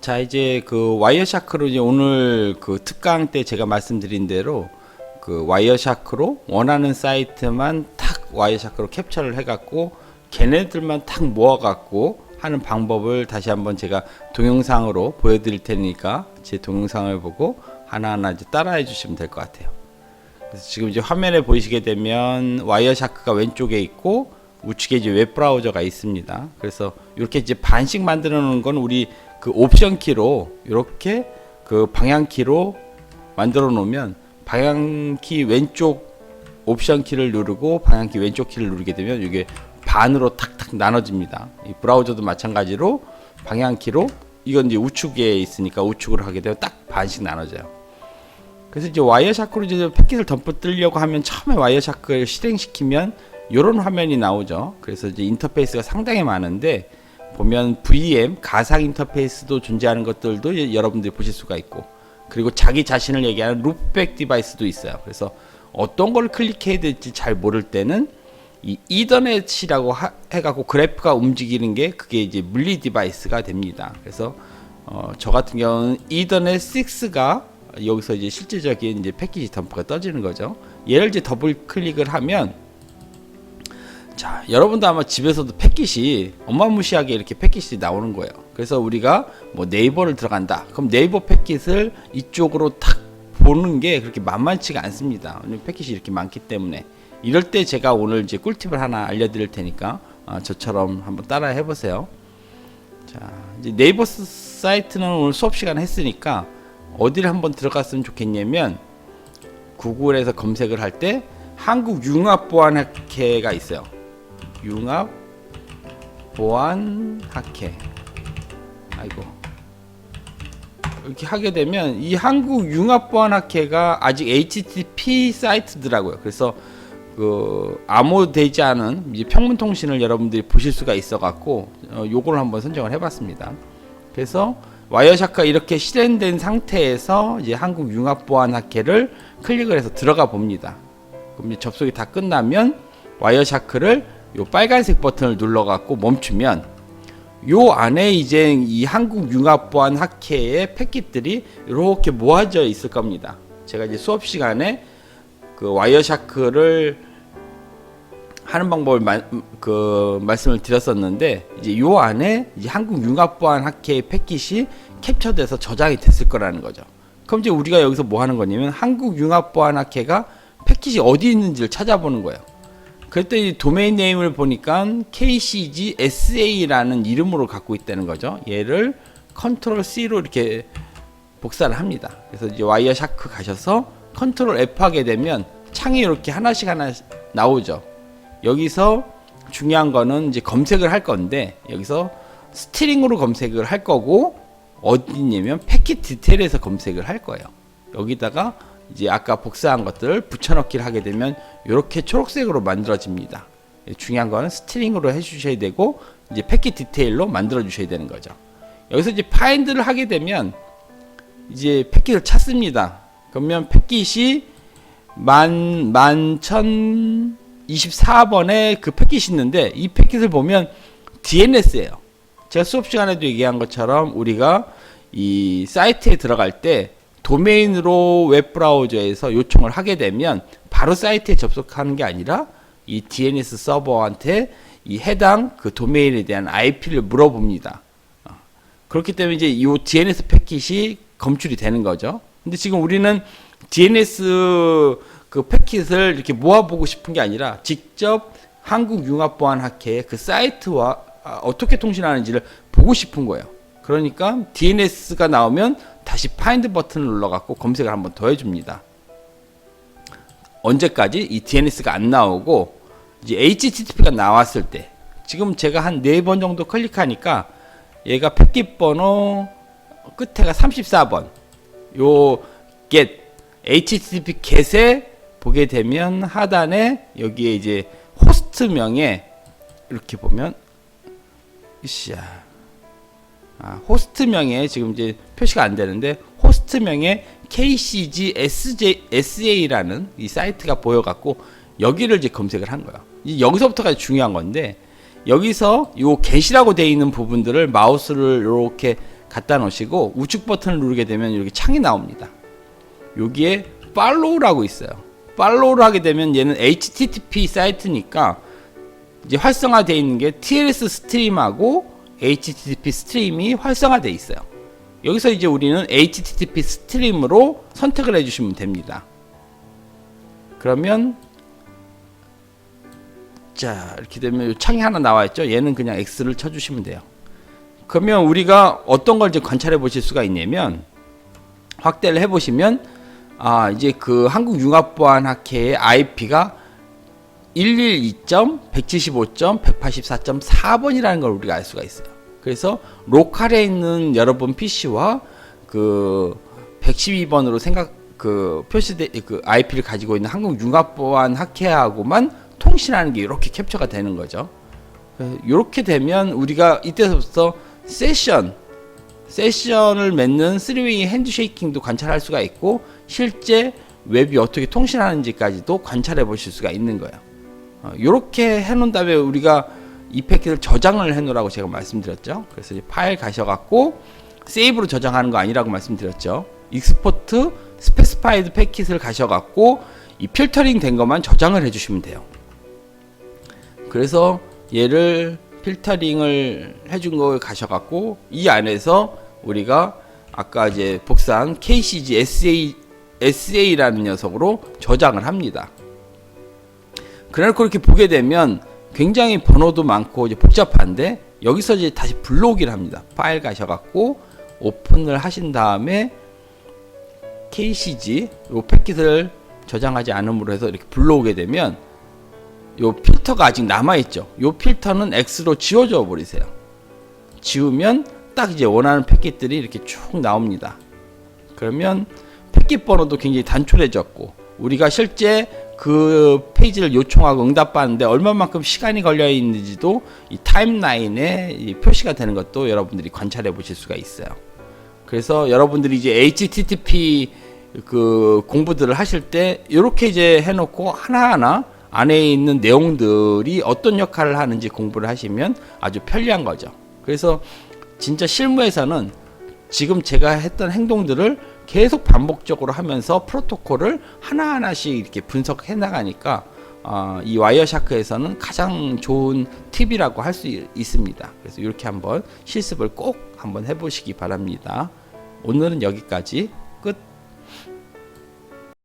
자, 이제 그 와이어샤크로 이제 오늘 그 특강 때 제가 말씀드린 대로 그 와이어샤크로 원하는 사이트만 탁 와이어샤크로 캡처를 해갖고 걔네들만 탁 모아갖고 하는 방법을 다시 한번 제가 동영상으로 보여드릴 테니까 제 동영상을 보고 하나하나 이제 따라해 주시면 될 것 같아요. 그래서 지금 이제 화면에 보시게 되면 와이어샤크가 왼쪽에 있고 우측에 이제 웹브라우저가 있습니다. 그래서 이렇게 이제 반씩 만들어 놓은 건 우리 그 옵션 키로 이렇게 그 방향 키로 만들어 놓으면 방향키 왼쪽 옵션 키를 누르고 방향키 왼쪽 키를 누르게 되면 이게 반으로 탁탁 나눠집니다. 이 브라우저도 마찬가지로 방향키로 이건 이제 우측에 있으니까 우측으로 하게 되면 딱 반씩 나눠져요. 그래서 이제 와이어샤크로 이제 패킷을 덤프 뜨려고 하면 처음에 와이어샤크를 실행시키면 이런 화면이 나오죠. 그래서 이제 인터페이스가 상당히 많은데 보면 VM 가상 인터페이스도 존재하는 것들도 여러분들이 보실 수가 있고, 그리고 자기 자신을 얘기하는 루프백 디바이스도 있어요. 그래서 어떤 걸 클릭해야 될지 잘 모를 때는 이 이더넷이라고 해갖고 그래프가 움직이는 게 그게 이제 물리 디바이스가 됩니다. 그래서 저 같은 경우는 이더넷 6가 여기서 이제 실질적인 이제 패키지 덤프가 떠지는 거죠. 얘를 이제 더블 클릭을 하면, 자, 여러분도 아마 집에서도 패킷이 어마무시하게 이렇게 패킷이 나오는 거예요. 그래서 우리가 뭐 네이버를 들어간다. 그럼 네이버 패킷을 이쪽으로 탁 보는 게 그렇게 만만치가 않습니다. 패킷이 이렇게 많기 때문에. 이럴 때 제가 오늘 이제 꿀팁을 하나 알려드릴 테니까 저처럼 한번 따라 해보세요. 자, 이제 네이버 사이트는 오늘 수업 시간 했으니까 어디를 한번 들어갔으면 좋겠냐면 구글에서 검색을 할 때 한국융합보안학회가 있어요. 융합보안학회. 아이고. 이렇게 하게 되면 이 한국융합보안학회가 아직 HTTP 사이트더라고요. 그래서 그 암호되지 않은 이제 평문통신을 여러분들이 보실 수가 있어 갖고 요거를 한번 선정을 해봤습니다. 그래서 와이어샤크가 이렇게 실행된 상태에서 이제 한국융합보안학회를 클릭을 해서 들어가 봅니다. 그럼 이제 접속이 다 끝나면 와이어샤크를 요 빨간색 버튼을 눌러 갖고 멈추면 요 안에 이제 이 한국융합보안학회의 패킷들이 이렇게 모아져 있을 겁니다. 제가 이제 수업 시간에 그 와이어샤크를 하는 방법을 말씀을 드렸었는데, 이제 요 안에 이제 한국융합보안학회의 패킷이 캡처돼서 저장이 됐을 거라는 거죠. 그럼 이제 우리가 여기서 뭐 하는 거냐면 한국융합보안학회가 패킷이 어디 있는지를 찾아보는 거예요. 그랬더니 도메인 네임을 보니까 KCG-SA라는 이름으로 갖고 있다는 거죠. 얘를 컨트롤 C로 이렇게 복사를 합니다. 그래서 이제 와이어샤크 가셔서 컨트롤 F 하게 되면 창이 이렇게 하나씩 나오죠. 여기서 중요한 거는 이제 검색을 할 건데, 여기서 스트링으로 검색을 할 거고, 어디냐면 패킷 디테일에서 검색을 할 거예요. 여기다가 이제 아까 복사한 것들을 붙여넣기를 하게 되면 이렇게 초록색으로 만들어집니다. 중요한 거는 스트링으로 해주셔야 되고, 이제 패킷 디테일로 만들어 주셔야 되는 거죠. 여기서 이제 파인드를 하게 되면 이제 패킷을 찾습니다. 그러면 패킷이 11,024번에 그 패킷이 있는데, 이 패킷을 보면 DNS예요. 제가 수업 시간에도 얘기한 것처럼 우리가 이 사이트에 들어갈 때 도메인으로 웹브라우저에서 요청을 하게 되면 바로 사이트에 접속하는 게 아니라 이 DNS 서버한테 이 해당 그 도메인에 대한 IP를 물어봅니다. 그렇기 때문에 이제 이 DNS 패킷이 검출이 되는 거죠. 근데 지금 우리는 DNS 그 패킷을 이렇게 모아보고 싶은 게 아니라 직접 한국융합보안학회의 그 사이트와 어떻게 통신하는지를 보고 싶은 거예요. 그러니까 DNS가 나오면 다시 파인드 버튼을 눌러갖고 검색을 한번 더 해줍니다. 언제까지? 이 DNS가 안 나오고 이제 HTTP가 나왔을 때, 지금 제가 한 4번 정도 클릭하니까 얘가 패킷 번호 끝에가 34번 요 get HTTP get에 보게 되면 하단에 여기에 이제 호스트명에 이렇게 보면 호스트명에 지금 이제 표시가 안 되는데, 호스트명에 KCG-SA라는 이 사이트가 보여갖고 여기를 이제 검색을 한 거예요. 여기서부터가 중요한 건데, 여기서 요 get이라고 되어 있는 부분들을 마우스를 이렇게 갖다 놓으시고 우측 버튼을 누르게 되면 이렇게 창이 나옵니다. 여기에 follow라고 있어요. follow를 하게 되면 얘는 HTTP 사이트니까 이제 활성화되어 있는 게 TLS 스트림하고 HTTP 스트림이 활성화되어 있어요. 여기서 이제 우리는 HTTP 스트림으로 선택을 해주시면 됩니다. 그러면 자 이렇게 되면 창이 하나 나와 있죠. 얘는 그냥 X를 쳐주시면 돼요. 그러면 우리가 어떤 걸 이제 관찰해 보실 수가 있냐면 확대를 해 보시면 이제 그 한국융합보안학회의 IP가 112.175.184.4번이라는 걸 우리가 알 수가 있어요. 그래서 로컬에 있는 여러분 PC와 그 112번으로 표시된 그 IP를 가지고 있는 한국융합보안학회하고만 통신하는 게 이렇게 캡처가 되는 거죠. 이렇게 되면 우리가 이때부터 세션을 맺는 3웨이 핸드쉐이킹도 관찰할 수가 있고 실제 웹이 어떻게 통신하는지까지도 관찰해 보실 수가 있는 거예요. 이렇게 해놓은 다음에 우리가 이 패킷을 저장을 해놓으라고 제가 말씀드렸죠. 그래서 이제 파일 가셔갖고 세이브로 저장하는 거 아니라고 말씀드렸죠. 익스포트 스페시파이드 패킷을 가셔갖고 이 필터링 된 것만 저장을 해주시면 돼요. 그래서 얘를 필터링을 해준 걸 가셔갖고 이 안에서 우리가 아까 이제 복사한 KCG SA라는 녀석으로 저장을 합니다. 그래놓고 이렇게 보게 되면 굉장히 번호도 많고 이제 복잡한데 여기서 이제 다시 불러오기를 합니다. 파일 가셔갖고 오픈을 하신 다음에 KCG 요 패킷을 저장하지 않음으로 해서 이렇게 불러오게 되면 요 필터가 아직 남아있죠. 요 필터는 X로 지워줘 버리세요. 지우면 딱 이제 원하는 패킷들이 이렇게 쭉 나옵니다. 그러면 패킷 번호도 굉장히 단촐해졌고 우리가 실제 그 페이지를 요청하고 응답받는데 얼마만큼 시간이 걸려 있는지도 이 타임라인에 이 표시가 되는 것도 여러분들이 관찰해 보실 수가 있어요. 그래서 여러분들이 이제 HTTP 그 공부들을 하실 때 이렇게 이제 해놓고 하나하나 안에 있는 내용들이 어떤 역할을 하는지 공부를 하시면 아주 편리한 거죠. 그래서 진짜 실무에서는 지금 제가 했던 행동들을 계속 반복적으로 하면서 프로토콜을 하나하나씩 이렇게 분석해 나가니까 이 와이어샤크에서는 가장 좋은 팁이라고 할 수 있습니다. 그래서 이렇게 한번 실습을 꼭 한번 해보시기 바랍니다. 오늘은 여기까지 끝.